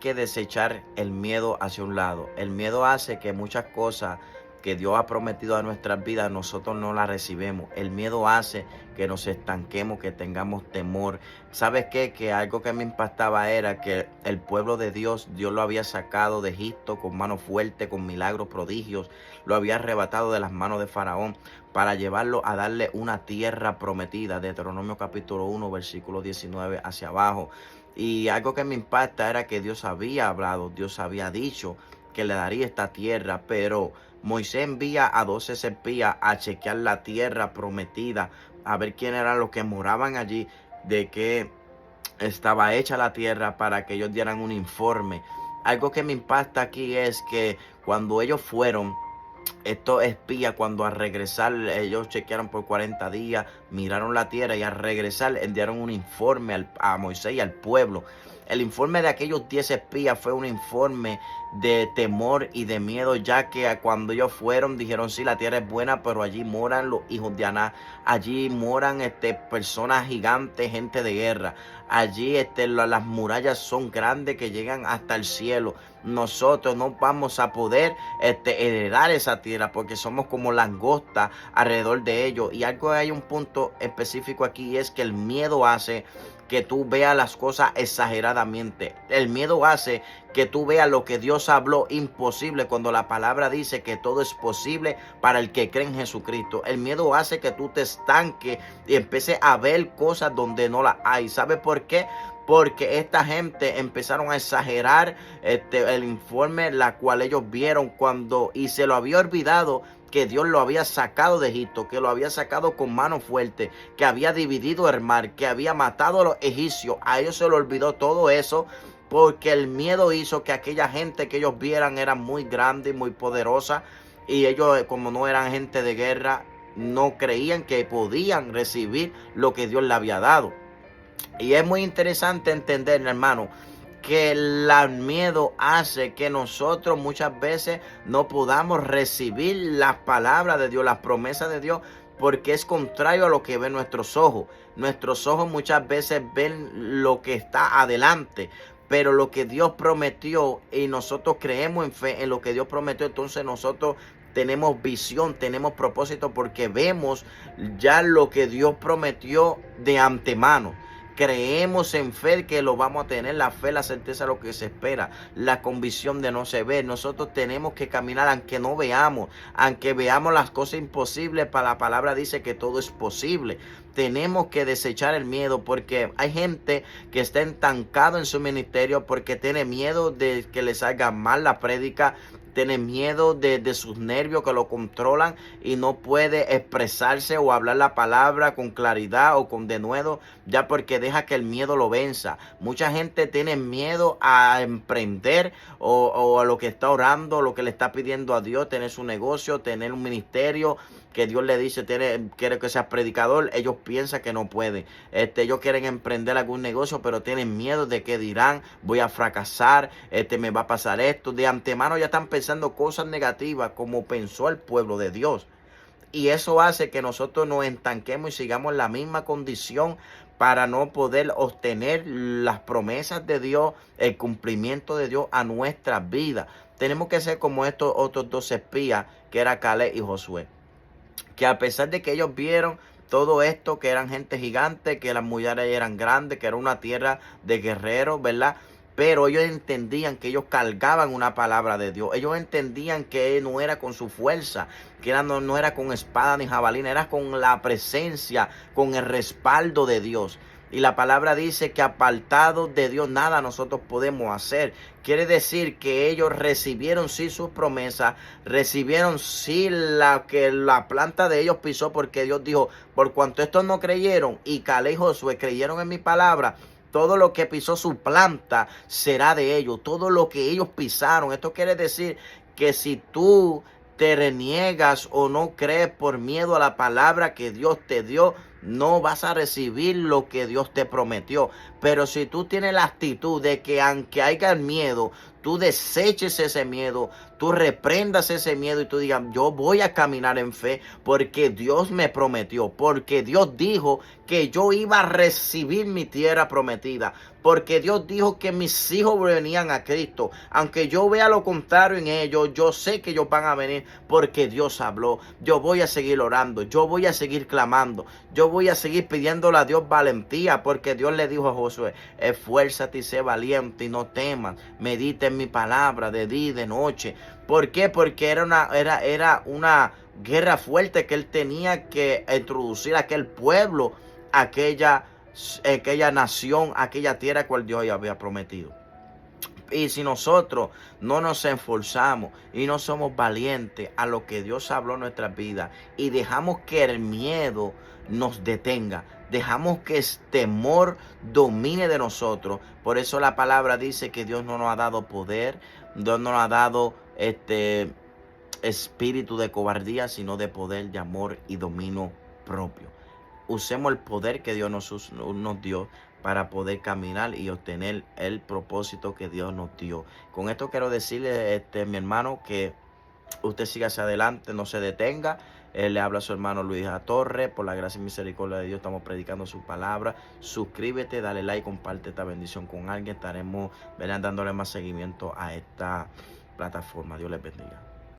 que desechar el miedo hacia un lado. El miedo hace que muchas cosas que Dios ha prometido a nuestras vidas nosotros no las recibimos. El miedo hace que nos estanquemos, que tengamos temor. ¿Sabes qué? Que algo que me impactaba era que el pueblo de Dios lo había sacado de Egipto con mano fuerte, con milagros, prodigios. Lo había arrebatado de las manos de Faraón para llevarlo a darle una tierra prometida. Deuteronomio capítulo 1, versículo 19 hacia abajo. Y algo que me impacta era que Dios había hablado, Dios había dicho que le daría esta tierra, pero Moisés envía a 12 espías a chequear la tierra prometida, a ver quién eran los que moraban allí, de qué estaba hecha la tierra para que ellos dieran un informe. Algo que me impacta aquí es que cuando ellos fueron, estos espías, cuando al regresar ellos chequearon por 40 días, miraron la tierra y al regresar enviaron un informe a Moisés y al pueblo. El informe de aquellos 10 espías fue un informe de temor y de miedo, ya que cuando ellos fueron dijeron: sí, la tierra es buena, pero allí moran los hijos de Aná, allí moran personas gigantes, gente de guerra, allí las murallas son grandes que llegan hasta el cielo. Nosotros no vamos a poder heredar esa tierra porque somos como langosta alrededor de ellos. Y hay un punto específico aquí, y es que el miedo hace que tú veas las cosas exageradamente. El miedo hace que tú veas lo que Dios habló imposible, cuando la palabra dice que todo es posible para el que cree en Jesucristo. El miedo hace que tú te estanques y empieces a ver cosas donde no las hay. ¿Sabes por qué? Porque esta gente empezaron a exagerar el informe, la cual ellos vieron y se lo había olvidado que Dios lo había sacado de Egipto, que lo había sacado con mano fuerte, que había dividido el mar, que había matado a los egipcios. A ellos se le olvidó todo eso, porque el miedo hizo que aquella gente que ellos vieran era muy grande y muy poderosa, y ellos, como no eran gente de guerra, no creían que podían recibir lo que Dios le había dado. Y es muy interesante entender, hermano, que el miedo hace que nosotros muchas veces no podamos recibir las palabras de Dios, las promesas de Dios, porque es contrario a lo que ven nuestros ojos. Nuestros ojos muchas veces ven lo que está adelante, pero lo que Dios prometió, y nosotros creemos en fe en lo que Dios prometió, entonces nosotros tenemos visión, tenemos propósito, porque vemos ya lo que Dios prometió de antemano. Creemos en fe que lo vamos a tener, la fe, la certeza de lo que se espera, la convicción de no se ver. Nosotros tenemos que caminar aunque no veamos, aunque veamos las cosas imposibles. Para la palabra dice que todo es posible. Tenemos que desechar el miedo, porque hay gente que está estancado en su ministerio porque tiene miedo de que le salga mal la prédica, tiene miedo de sus nervios que lo controlan y no puede expresarse o hablar la palabra con claridad o con denuedo, ya porque deja que el miedo lo venza. Mucha gente tiene miedo a emprender o a lo que está orando, lo que le está pidiendo a Dios, tener su negocio, tener un ministerio que Dios le dice: quiere que seas predicador. Ellos piensan que no pueden. Ellos quieren emprender algún negocio, pero tienen miedo de que dirán: voy a fracasar, me va a pasar esto. De antemano ya están pensando cosas negativas, como pensó el pueblo de Dios. Y eso hace que nosotros nos estanquemos y sigamos en la misma condición, para no poder obtener las promesas de Dios, el cumplimiento de Dios a nuestras vidas. Tenemos que ser como estos otros 2 espías, que era Caleb y Josué, que a pesar de que ellos vieron todo esto, que eran gente gigante, que las mujeres eran grandes, que era una tierra de guerreros, ¿verdad? Pero ellos entendían que ellos cargaban una palabra de Dios. Ellos entendían que no era con su fuerza, que no era con espada ni jabalina, era con la presencia, con el respaldo de Dios. Y la palabra dice que apartados de Dios nada nosotros podemos hacer. Quiere decir que ellos recibieron sí sus promesas, recibieron sí la planta de ellos pisó, porque Dios dijo: por cuanto estos no creyeron, y Caleb y Josué creyeron en mi palabra, todo lo que pisó su planta será de ellos. Todo lo que ellos pisaron. Esto quiere decir que si tú te reniegas o no crees por miedo a la palabra que Dios te dio, no vas a recibir lo que Dios te prometió. Pero si tú tienes la actitud de que aunque haya miedo, tú deseches ese miedo, tú reprendas ese miedo y tú digas, yo voy a caminar en fe porque Dios me prometió, porque Dios dijo que yo iba a recibir mi tierra prometida, porque Dios dijo que mis hijos venían a Cristo. Aunque yo vea lo contrario en ellos, yo sé que ellos van a venir porque Dios habló. Yo voy a seguir orando, yo voy a seguir clamando, yo voy a seguir pidiéndole a Dios valentía, porque Dios le dijo a Josué, esfuérzate y sé valiente y no temas, medita en mi palabra de día y de noche. ¿Por qué? Porque era una guerra fuerte que él tenía que introducir a aquel pueblo, aquella nación, aquella tierra cual Dios había prometido. Y si nosotros no nos esforzamos y no somos valientes a lo que Dios habló en nuestras vidas y dejamos que el miedo nos detenga, dejamos que el temor domine de nosotros. Por eso la palabra dice que Dios no nos ha dado poder, Dios no nos ha dado espíritu de cobardía, sino de poder, de amor y dominio propio. Usemos el poder que Dios nos dio para poder caminar y obtener el propósito que Dios nos dio. Con esto quiero decirle, mi hermano, que usted siga hacia adelante, no se detenga. Él le habla a su hermano Luis Torres. Por la gracia y misericordia de Dios estamos predicando su palabra. Suscríbete, dale like, comparte esta bendición con alguien. Estaremos dándole más seguimiento a esta plataforma. Dios les bendiga.